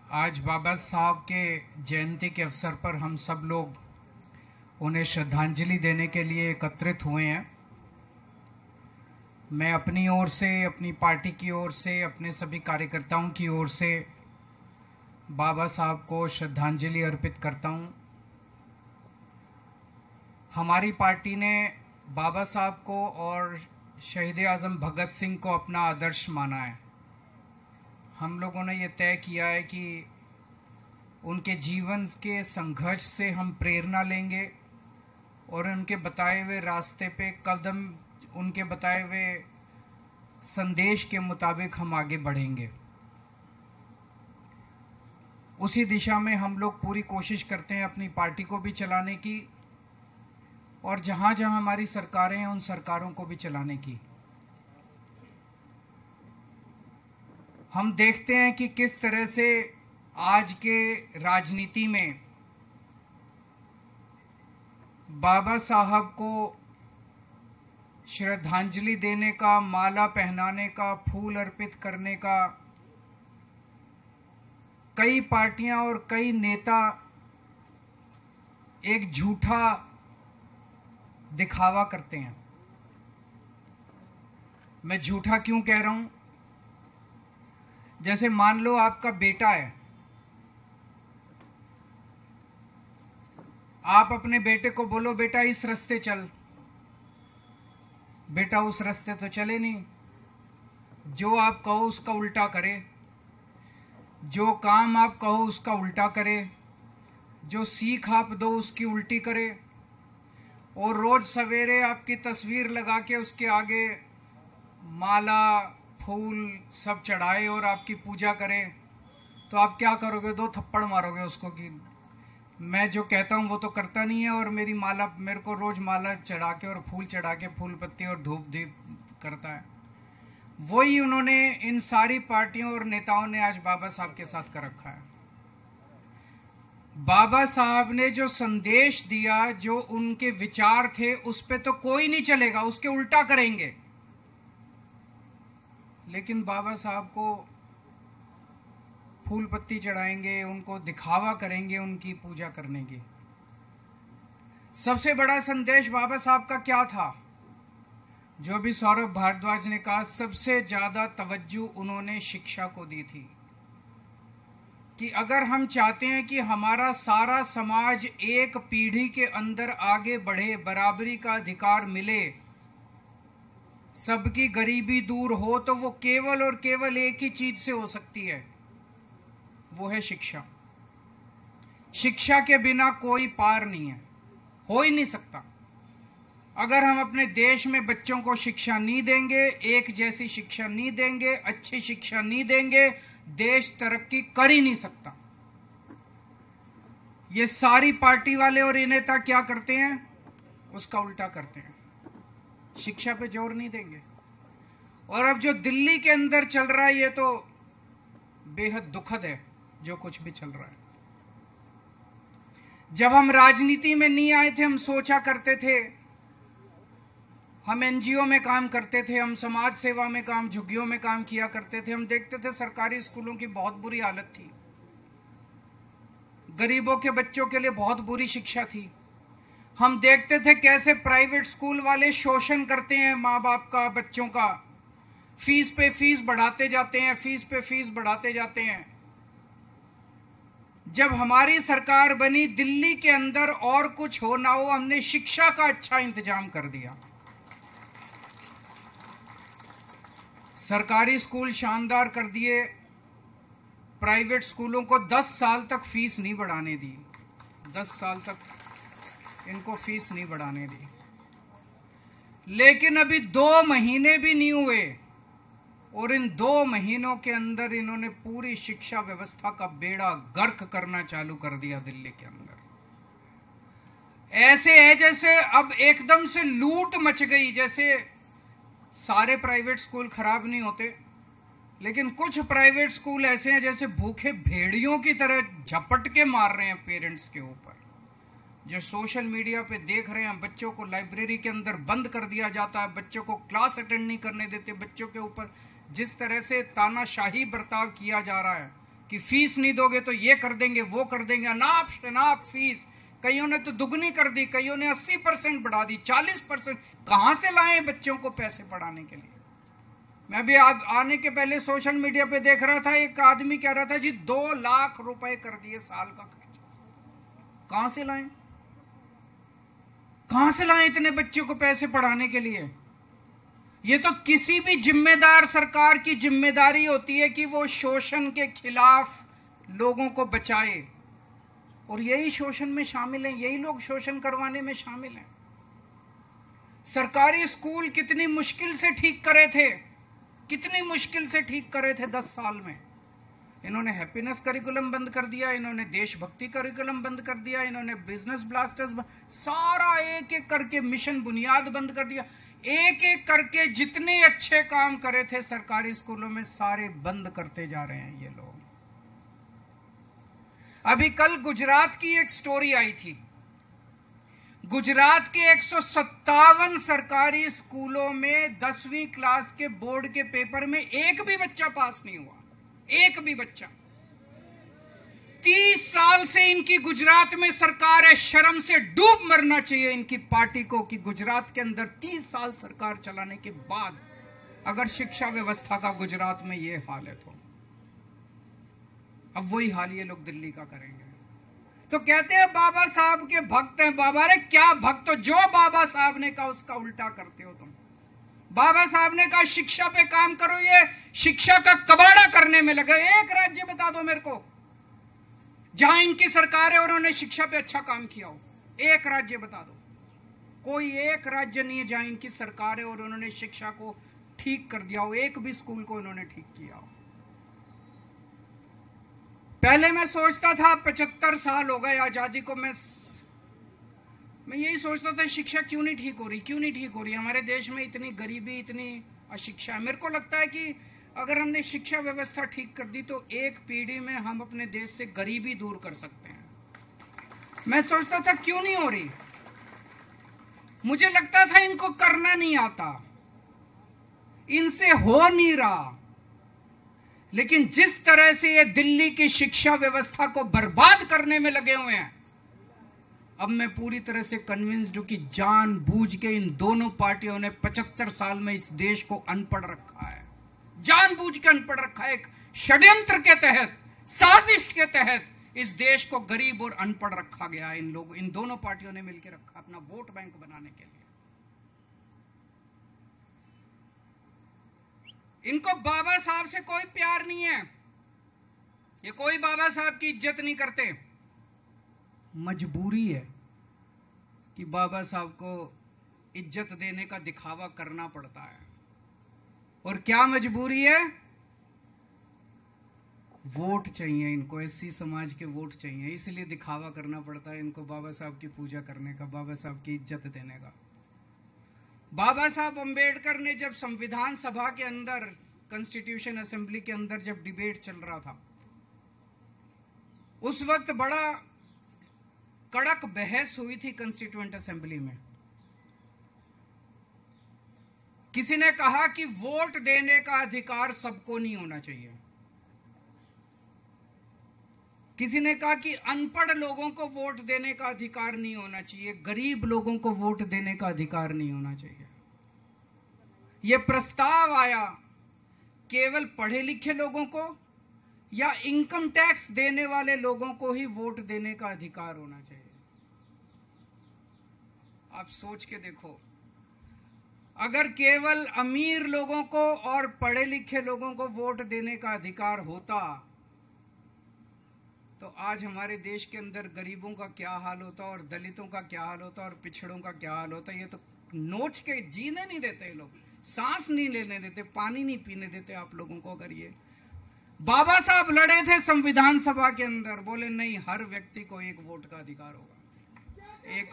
आज बाबा साहब के जयंती के अवसर पर हम सब लोग उन्हें श्रद्धांजलि देने के लिए एकत्रित हुए हैं। मैं अपनी ओर से, अपनी पार्टी की ओर से, अपने सभी कार्यकर्ताओं की ओर से बाबा साहब को श्रद्धांजलि अर्पित करता हूं। हमारी पार्टी ने बाबा साहब को और शहीद आजम भगत सिंह को अपना आदर्श माना है। हम लोगों ने ये तय किया है कि उनके जीवन के संघर्ष से हम प्रेरणा लेंगे और उनके बताए हुए रास्ते पे कदम, उनके बताए हुए संदेश के मुताबिक हम आगे बढ़ेंगे। उसी दिशा में हम लोग पूरी कोशिश करते हैं अपनी पार्टी को भी चलाने की और जहां जहां हमारी सरकारें हैं उन सरकारों को भी चलाने की। हम देखते हैं कि किस तरह से आज के राजनीति में बाबा साहब को श्रद्धांजलि देने का, माला पहनाने का, फूल अर्पित करने का कई पार्टियां और कई नेता एक झूठा दिखावा करते हैं। मैं झूठा क्यों कह रहा हूं? जैसे मान लो आपका बेटा है, आप अपने बेटे को बोलो बेटा इस रास्ते चल, बेटा उस रास्ते तो चले नहीं। जो आप कहो उसका उल्टा करे, जो काम आप कहो उसका उल्टा करे, जो सीख आप दो उसकी उल्टी करे और रोज सवेरे आपकी तस्वीर लगा के उसके आगे माला, फूल सब चढ़ाए और आपकी पूजा करे, तो आप क्या करोगे? 2 थप्पड़ मारोगे उसको कि मैं जो कहता हूं वो तो करता नहीं है और मेरे को रोज माला चढ़ा के और फूल चढ़ा के, फूल पत्ती और धूप दीप करता है। वही उन्होंने, इन सारी पार्टियों और नेताओं ने आज बाबा साहब के साथ कर रखा है। बाबा साहब ने जो संदेश दिया, जो उनके विचार थे, उस पे तो कोई नहीं चलेगा, उसके उल्टा करेंगे। लेकिन बाबा साहब को फूल पत्ती चढ़ाएंगे, उनको दिखावा करेंगे उनकी पूजा करने की। सबसे बड़ा संदेश बाबा साहब का क्या था? जो भी सौरभ भारद्वाज ने कहा, सबसे ज्यादा तवज्जो उन्होंने शिक्षा को दी थी कि अगर हम चाहते हैं कि हमारा सारा समाज एक पीढ़ी के अंदर आगे बढ़े, बराबरी का अधिकार मिले, सबकी गरीबी दूर हो, तो वो केवल और केवल एक ही चीज से हो सकती है, वो है शिक्षा। शिक्षा के बिना कोई पार नहीं है, हो ही नहीं सकता। अगर हम अपने देश में बच्चों को शिक्षा नहीं देंगे, एक जैसी शिक्षा नहीं देंगे, अच्छी शिक्षा नहीं देंगे, देश तरक्की कर ही नहीं सकता। ये सारी पार्टी वाले और ये नेता क्या करते हैं? उसका उल्टा करते हैं, शिक्षा पे जोर नहीं देंगे। और अब जो दिल्ली के अंदर चल रहा है, ये तो बेहद दुखद है जो कुछ भी चल रहा है। जब हम राजनीति में नहीं आए थे, हम सोचा करते थे, हम एनजीओ में काम करते थे, हम समाज सेवा में काम, झुग्गियों में काम किया करते थे। हम देखते थे सरकारी स्कूलों की बहुत बुरी हालत थी, गरीबों के बच्चों के लिए बहुत बुरी शिक्षा थी। हम देखते थे कैसे प्राइवेट स्कूल वाले शोषण करते हैं माँ बाप का, बच्चों का, फीस पे फीस बढ़ाते जाते हैं, फीस पे फीस बढ़ाते जाते हैं। जब हमारी सरकार बनी, दिल्ली के अंदर और कुछ हो ना हो, हमने शिक्षा का अच्छा इंतजाम कर दिया। सरकारी स्कूल शानदार कर दिए, प्राइवेट स्कूलों को 10 साल तक फीस नहीं बढ़ाने दी, 10 साल तक इनको फीस नहीं बढ़ाने दी। लेकिन अभी 2 महीने भी नहीं हुए और इन 2 महीनों के अंदर इन्होंने पूरी शिक्षा व्यवस्था का बेड़ा गर्क करना चालू कर दिया दिल्ली के अंदर। ऐसे है जैसे अब एकदम से लूट मच गई, जैसे सारे प्राइवेट स्कूल खराब नहीं होते, लेकिन कुछ प्राइवेट स्कूल ऐसे हैं जैसे भूखे भेड़ियों की तरह झपट के मार रहे हैं पेरेंट्स के ऊपर। जो सोशल मीडिया पे देख रहे हैं, बच्चों को लाइब्रेरी के अंदर बंद कर दिया जाता है, बच्चों को क्लास अटेंड नहीं करने देते, बच्चों के ऊपर जिस तरह से तानाशाही बर्ताव किया जा रहा है, कि फीस नहीं दोगे तो ये कर देंगे, वो कर देंगे, अनाप शनाप फीस। कईयों ने तो दुगनी कर दी, कईयों ने 80% बढ़ा दी, 40%। कहां से लाए बच्चों को पैसे पढ़ाने के लिए? मैं भी आने के पहले सोशल मीडिया पे देख रहा था, एक आदमी कह रहा था जी 2 लाख रुपए कर दिए साल का खर्च। कहां से लाए, कहां से लाए इतने बच्चों को पैसे पढ़ाने के लिए? ये तो किसी भी जिम्मेदार सरकार की जिम्मेदारी होती है कि वो शोषण के खिलाफ लोगों को बचाए, और यही शोषण में शामिल हैं, यही लोग शोषण करवाने में शामिल हैं। सरकारी स्कूल कितनी मुश्किल से ठीक करे थे, कितनी मुश्किल से ठीक करे थे 10 साल में। इन्होंने हैप्पीनेस करिकुलम बंद कर दिया, इन्होंने देशभक्ति करिकुलम बंद कर दिया, इन्होंने बिजनेस ब्लास्टर्स सारा एक एक करके मिशन बुनियाद बंद कर दिया। एक एक करके जितने अच्छे काम करे थे सरकारी स्कूलों में सारे बंद करते जा रहे हैं ये लोग। अभी कल गुजरात की एक स्टोरी आई थी। गुजरात के 157 सरकारी स्कूलों में 10वीं क्लास के बोर्ड के पेपर में एक भी बच्चा पास नहीं हुआ, एक भी बच्चा। 30 साल से इनकी गुजरात में सरकार है, शर्म से डूब मरना चाहिए इनकी पार्टी को कि गुजरात के अंदर 30 साल सरकार चलाने के बाद अगर शिक्षा व्यवस्था का गुजरात में ये हाल है तो अब वही हाल ये लोग दिल्ली का करेंगे। तो कहते हैं बाबा साहब के भक्त हैं। बाबा रे क्या भक्त हो, जो बाबा साहब ने कहा उसका उल्टा करते हो तुम। बाबा साहब ने कहा शिक्षा पे काम करो, ये शिक्षा का कबाड़ा करने में लगे। एक राज्य बता दो मेरे को जहां इनकी सरकार है और उन्होंने शिक्षा पे अच्छा काम किया हो, एक राज्य बता दो। कोई एक राज्य नहीं है जहां इनकी सरकार है और उन्होंने शिक्षा को ठीक कर दिया हो, एक भी स्कूल को उन्होंने ठीक किया हो। पहले मैं सोचता था 75 साल हो गए आजादी को, मैं यही सोचता था शिक्षा क्यों नहीं ठीक हो रही, क्यों नहीं ठीक हो रही। हमारे देश में इतनी गरीबी, इतनी अशिक्षा है। मेरे को लगता है कि अगर हमने शिक्षा व्यवस्था ठीक कर दी तो एक पीढ़ी में हम अपने देश से गरीबी दूर कर सकते हैं। मैं सोचता था क्यों नहीं हो रही, मुझे लगता था इनको करना नहीं आता, इनसे हो नहीं रहा। लेकिन जिस तरह से ये दिल्ली की शिक्षा व्यवस्था को बर्बाद करने में लगे हुए हैं, अब मैं पूरी तरह से कन्विंस्ड हूं कि जानबूझ के इन दोनों पार्टियों ने 75 साल में इस देश को अनपढ़ रखा है, जानबूझ के अनपढ़ रखा है। एक षड्यंत्र के तहत, साजिश के तहत इस देश को गरीब और अनपढ़ रखा गया है। इन दोनों पार्टियों ने मिलकर रखा अपना वोट बैंक बनाने के लिए। इनको बाबा साहब से कोई प्यार नहीं है, ये कोई बाबा साहब की इज्जत नहीं करते। मजबूरी है कि बाबा साहब को इज्जत देने का दिखावा करना पड़ता है। और क्या मजबूरी है? वोट चाहिए इनको, एससी समाज के वोट चाहिए, इसलिए दिखावा करना पड़ता है इनको बाबा साहब की पूजा करने का, बाबा साहब की इज्जत देने का। बाबा साहब अंबेडकर ने जब संविधान सभा के अंदर, कॉन्स्टिट्यूशन असेंबली के अंदर जब डिबेट चल रहा था, उस वक्त बड़ा कड़क बहस हुई थी कॉन्स्टिट्यूएंट असेंबली में। किसी ने कहा कि वोट देने का अधिकार सबको नहीं होना चाहिए, किसी ने कहा कि अनपढ़ लोगों को वोट देने का अधिकार नहीं होना चाहिए, गरीब लोगों को वोट देने का अधिकार नहीं होना चाहिए। यह प्रस्ताव आया केवल पढ़े लिखे लोगों को या इनकम टैक्स देने वाले लोगों को ही वोट देने का अधिकार होना चाहिए। आप सोच के देखो, अगर केवल अमीर लोगों को और पढ़े लिखे लोगों को वोट देने का अधिकार होता तो आज हमारे देश के अंदर गरीबों का क्या हाल होता और दलितों का क्या हाल होता और पिछड़ों का क्या हाल होता। ये तो नोच के जीने नहीं देते, ये लोग सांस नहीं लेने देते, पानी नहीं पीने देते आप लोगों को। अगर ये बाबा साहब लड़े थे संविधान सभा के अंदर, बोले नहीं, हर व्यक्ति को एक वोट का अधिकार होगा, एक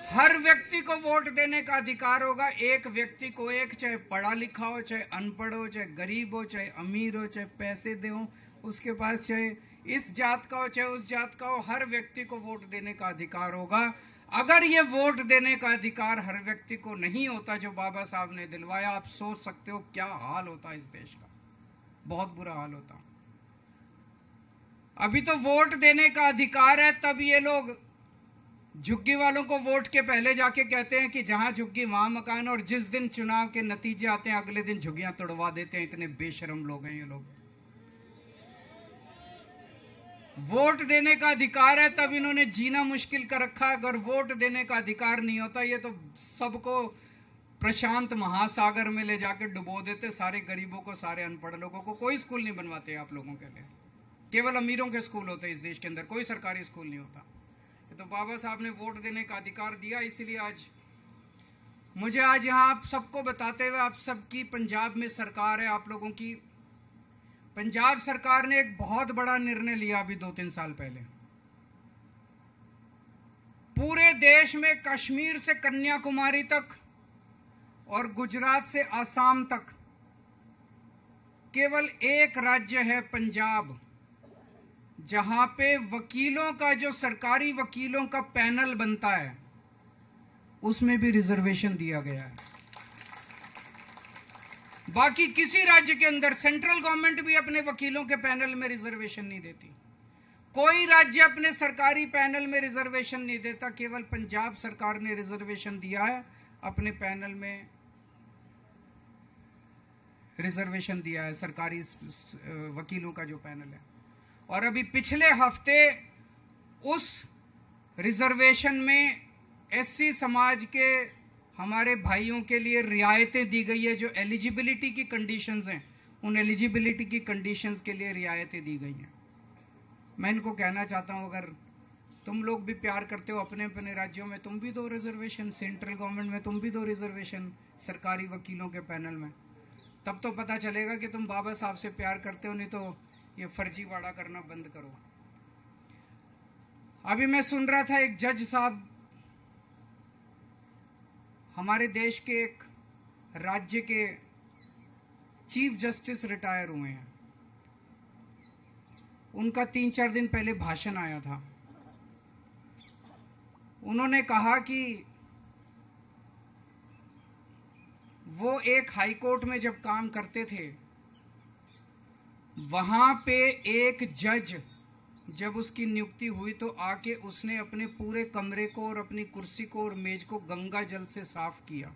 हर व्यक्ति को वोट देने का अधिकार होगा। एक व्यक्ति को एक, चाहे पढ़ा लिखा हो, चाहे अनपढ़ हो, चाहे गरीब हो, चाहे अमीर हो, चाहे पैसे दे हो उसके पास, चाहे इस जात का हो चाहे उस जात का हो, हर व्यक्ति को वोट देने का अधिकार होगा। अगर ये वोट देने का अधिकार हर व्यक्ति को नहीं होता जो बाबा साहब ने दिलवाया, आप सोच सकते हो क्या हाल होता इस देश का। बहुत बुरा हाल होता। अभी तो वोट देने का अधिकार है, तब ये लोग झुग्गी वालों को वोट के पहले जाके कहते हैं कि जहां झुग्गी वहां मकान, और जिस दिन चुनाव के नतीजे आते हैं अगले दिन झुग्गियां तोड़वा देते हैं। इतने बेशरम लोग हैं ये लोग। वोट देने का अधिकार है तब इन्होंने जीना मुश्किल कर रखा है। अगर वोट देने का अधिकार नहीं होता, ये तो सबको प्रशांत महासागर में ले जाकर डुबो देते, सारे गरीबों को, सारे अनपढ़ लोगों को। कोई स्कूल नहीं बनवाते आप लोगों के लिए, केवल अमीरों के स्कूल होते हैं इस देश के अंदर, कोई सरकारी स्कूल नहीं होता। तो बाबा साहब ने वोट देने का अधिकार दिया, इसलिए आज मुझे यहाँ आप सबको बताते हुए, आप सबकी पंजाब में सरकार है, आप लोगों की पंजाब सरकार ने एक बहुत बड़ा निर्णय लिया अभी 2-3 साल पहले। पूरे देश में कश्मीर से कन्याकुमारी तक और गुजरात से आसाम तक केवल एक राज्य है पंजाब, जहां पे वकीलों का, जो सरकारी वकीलों का पैनल बनता है, उसमें भी रिजर्वेशन दिया गया है। बाकी किसी राज्य के अंदर सेंट्रल गवर्नमेंट भी अपने वकीलों के पैनल में रिजर्वेशन नहीं देती। कोई राज्य अपने सरकारी पैनल में रिजर्वेशन नहीं देता। केवल पंजाब सरकार ने रिजर्वेशन दिया है, अपने पैनल में रिजर्वेशन दिया है, सरकारी वकीलों का जो पैनल है। और अभी पिछले हफ्ते उस रिजर्वेशन में एससी समाज के हमारे भाइयों के लिए रियायतें दी गई है। जो एलिजिबिलिटी की कंडीशंस हैं, उन एलिजिबिलिटी की कंडीशंस के लिए रियायतें दी गई हैं। मैं इनको कहना चाहता हूं, अगर तुम लोग भी प्यार करते हो अपने अपने राज्यों में, तुम भी दो रिजर्वेशन, सेंट्रल गवर्नमेंट में तुम भी दो रिजर्वेशन सरकारी वकीलों के पैनल में। तब तो पता चलेगा कि तुम बाबा साहब से प्यार करते हो, नहीं तो ये फर्जीवाड़ा करना बंद करो। अभी मैं सुन रहा था, एक जज साहब हमारे देश के एक राज्य के चीफ जस्टिस रिटायर हुए हैं। उनका 3-4 दिन पहले भाषण आया था। उन्होंने कहा कि वो एक हाई कोर्ट में जब काम करते थे, वहां पे एक जज जब उसकी नियुक्ति हुई तो आके उसने अपने पूरे कमरे को और अपनी कुर्सी को और मेज को गंगा जल से साफ किया।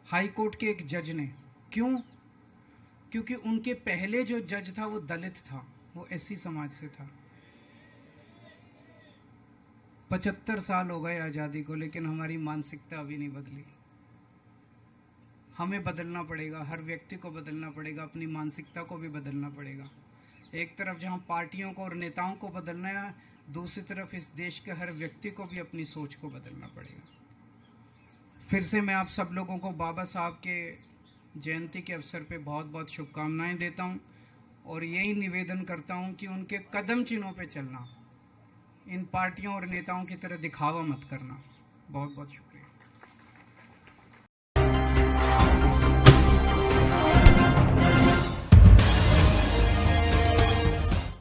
हाई कोर्ट के एक जज ने। क्यों? क्योंकि उनके पहले जो जज था वो दलित था, वो एससी समाज से था। 75 साल हो गए आजादी को, लेकिन हमारी मानसिकता अभी नहीं बदली। हमें बदलना पड़ेगा, हर व्यक्ति को बदलना पड़ेगा, अपनी मानसिकता को भी बदलना पड़ेगा। एक तरफ जहां पार्टियों को और नेताओं को बदलना है, दूसरी तरफ इस देश के हर व्यक्ति को भी अपनी सोच को बदलना पड़ेगा। फिर से मैं आप सब लोगों को बाबा साहब के जयंती के अवसर पे बहुत बहुत शुभकामनाएं देता हूं, और यही निवेदन करता हूं कि उनके कदम चिन्हों पे चलना, इन पार्टियों और नेताओं की तरह दिखावा मत करना। बहुत बहुत शुक्रिया।